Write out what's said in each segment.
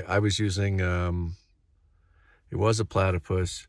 I was using, it was a platypus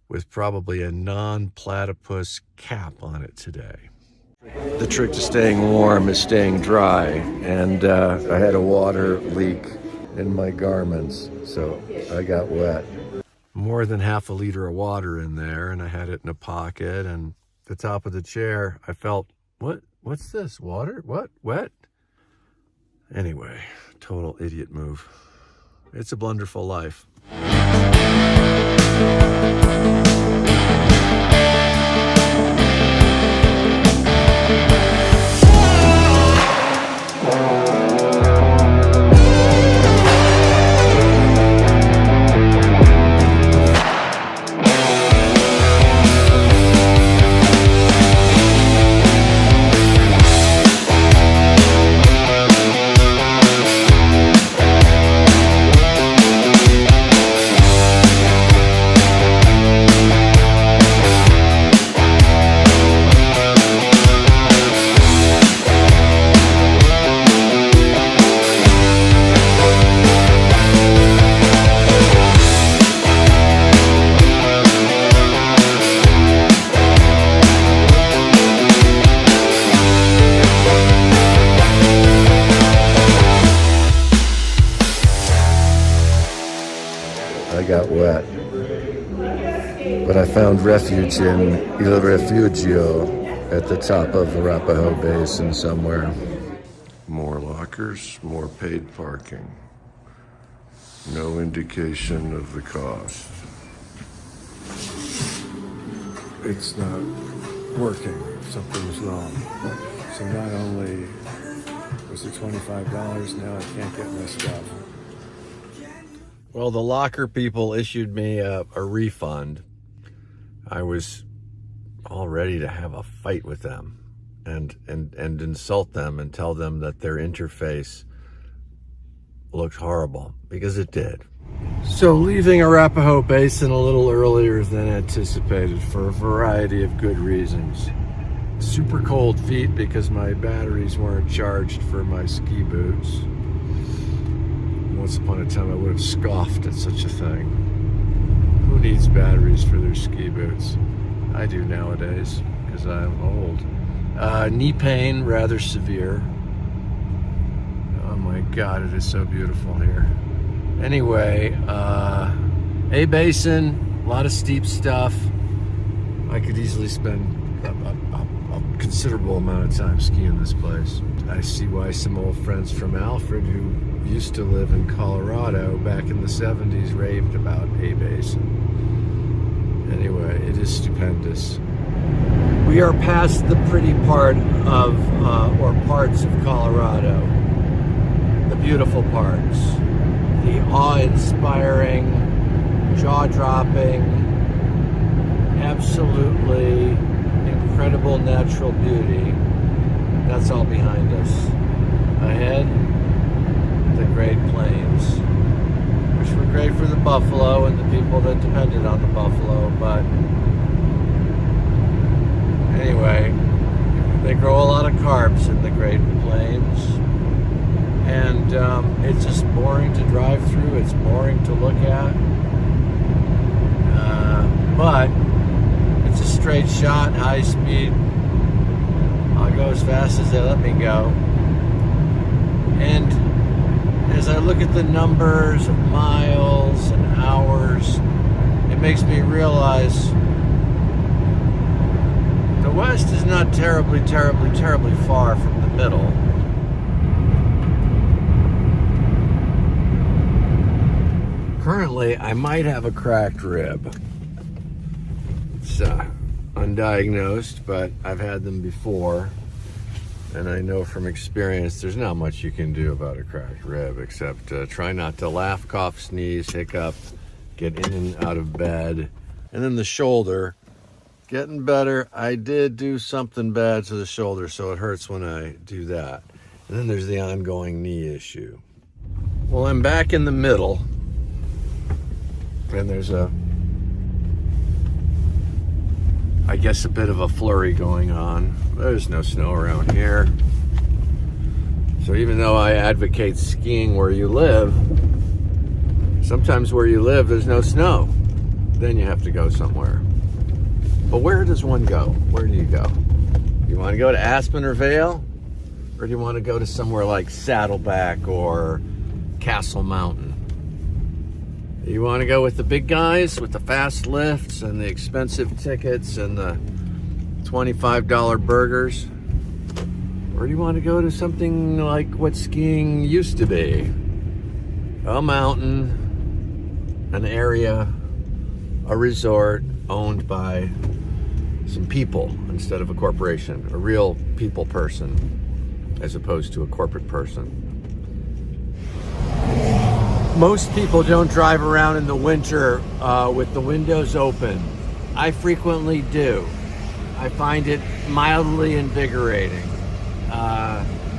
with probably a non-platypus cap on it today. The trick to staying warm is staying dry, and I had a water leak in my garments, so I got wet. More than half a liter of water in there, and I had it in a pocket, and the top of the chair, I felt, what's this, water? What, wet? Anyway, total idiot move. It's a blunderful life. I got wet, but I found refuge in Il Refugio at the top of the Arapahoe Basin somewhere. More lockers, more paid parking. No indication of the cost. It's not working. Something's wrong. So not only was it $25, now I can't get my stuff. Well, the locker people issued me a refund. I was all ready to have a fight with them and insult them and tell them that their interface looked horrible, because it did. So leaving Arapahoe Basin a little earlier than anticipated for a variety of good reasons. Super cold feet because my batteries weren't charged for my ski boots. Once upon a time I would have scoffed at such a thing. Who needs batteries for their ski boots? I do nowadays, because I'm old. Knee pain, rather severe. Oh my God, it is so beautiful here. Anyway, A Basin, a lot of steep stuff. I could easily spend a considerable amount of time skiing this place. I see why some old friends from Alfred who used to live in Colorado back in the 70s raved about A Basin. Anyway, it is stupendous. We are past the pretty part of, or parts of Colorado. The beautiful parts. The awe-inspiring, jaw-dropping, absolutely incredible natural beauty. That's all behind us. Ahead, the Great Plains, which were great for the buffalo and the people that depended on the buffalo, but anyway, they grow a lot of carbs in the Great Plains, and it's just boring to drive through, it's boring to look at, but it's a straight shot, high speed. I'll go as fast as they let me go. And as I look at the numbers of miles and hours, it makes me realize the West is not terribly far from the middle. Currently, I might have a cracked rib. It's undiagnosed, but I've had them before, and I know from experience there's not much you can do about a cracked rib except try not to laugh, cough, sneeze, hiccup, get in and out of bed. And then the shoulder, getting better. I did do something bad to the shoulder, so it hurts when I do that. And then there's the ongoing knee issue. Well, I'm back in the middle, and there's I guess a bit of a flurry going on. There's no snow around here. So even though I advocate skiing where you live, Sometimes where you live, there's no snow. Then you have to go somewhere. But where does one go? Where do you go? You want to go to Aspen or Vail? Or do you want to go to somewhere like Saddleback or Castle Mountain? You want to go with the big guys with the fast lifts and the expensive tickets and the $25 burgers? Or do you want to go to something like what skiing used to be? A mountain, an area, a resort owned by some people instead of a corporation, a real people person as opposed to a corporate person. Most people don't drive around in the winter with the windows open. I frequently do. I find it mildly invigorating.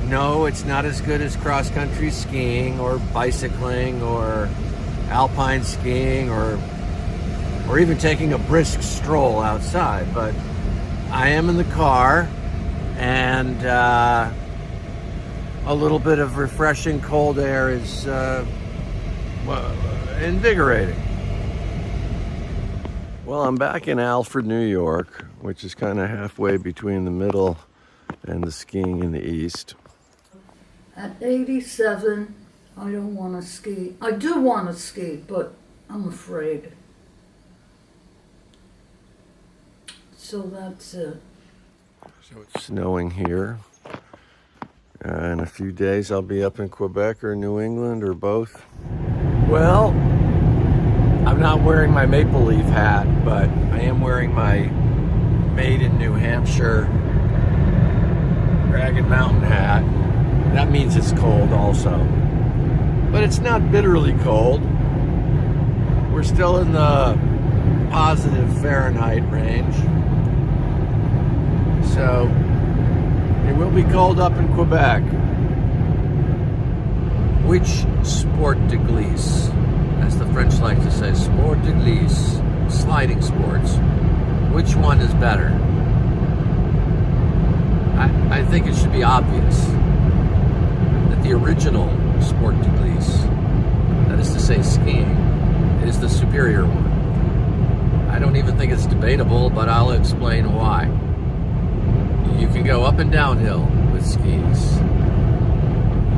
No, it's not as good as cross-country skiing or bicycling or alpine skiing or even taking a brisk stroll outside, but I am in the car, and a little bit of refreshing cold air is invigorating. Well, I'm back in Alfred, New York, which is kind of halfway between the middle and the skiing in the east. At 87, I don't want to ski. I do want to ski, but I'm afraid. So that's it. So it's snowing here. In a few days, I'll be up in Quebec or New England or both. Well, I'm not wearing my Maple Leaf hat, but I am wearing my Made in New Hampshire Ragged Mountain hat. That means it's cold also. But it's not bitterly cold. We're still in the positive Fahrenheit range. So it will be cold up in Quebec. Which sport de glisse, as the French like to say, sport de glisse, sliding sports, which one is better? I think it should be obvious that the original sport de glisse, that is to say skiing, is the superior one. I don't even think it's debatable, but I'll explain why. You can go up and downhill with skis.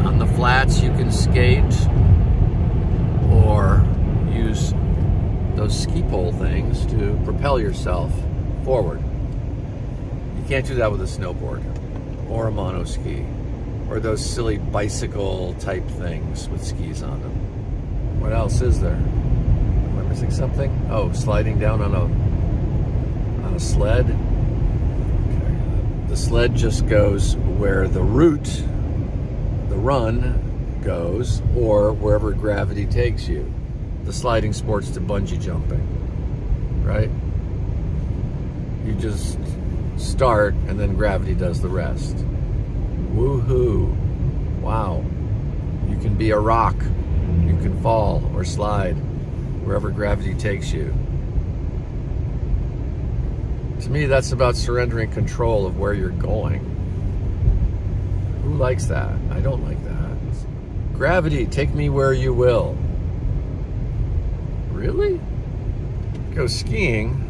On the flats you can skate or use those ski pole things to propel yourself forward. You can't do that with a snowboard or a monoski or those silly bicycle type things with skis on them. What else is there? Am I missing something? Oh, sliding down on a sled. Okay. The sled just goes where the route, the run goes, or wherever gravity takes you. The sliding sport's to bungee jumping, right? You just start and then gravity does the rest. Woohoo. Wow. You can be a rock. You can fall or slide wherever gravity takes you. To me, that's about surrendering control of where you're going. Who likes that? I don't like that. Gravity, take me where you will. Really? Go skiing,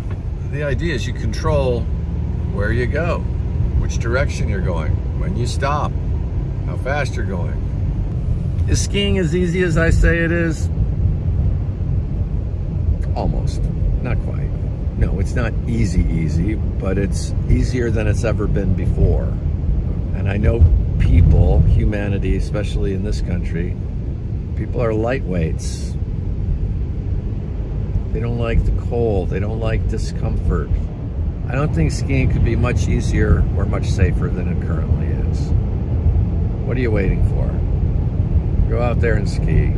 the idea is you control where you go, which direction you're going, when you stop, how fast you're going. Is skiing as easy as I say it is? Almost. Not quite. No, it's not easy, but it's easier than it's ever been before. And I know people, humanity, especially in this country, people are lightweights. They don't like the cold. They don't like discomfort. I don't think skiing could be much easier or much safer than it currently is. What are you waiting for? Go out there and ski.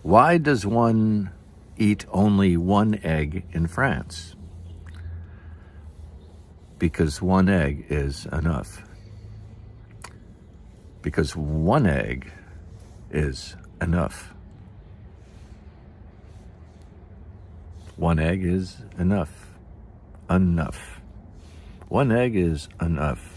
Why does one eat only one egg in France? because one egg is enough. Because one egg is enough. One egg is enough. Enough. One egg is enough.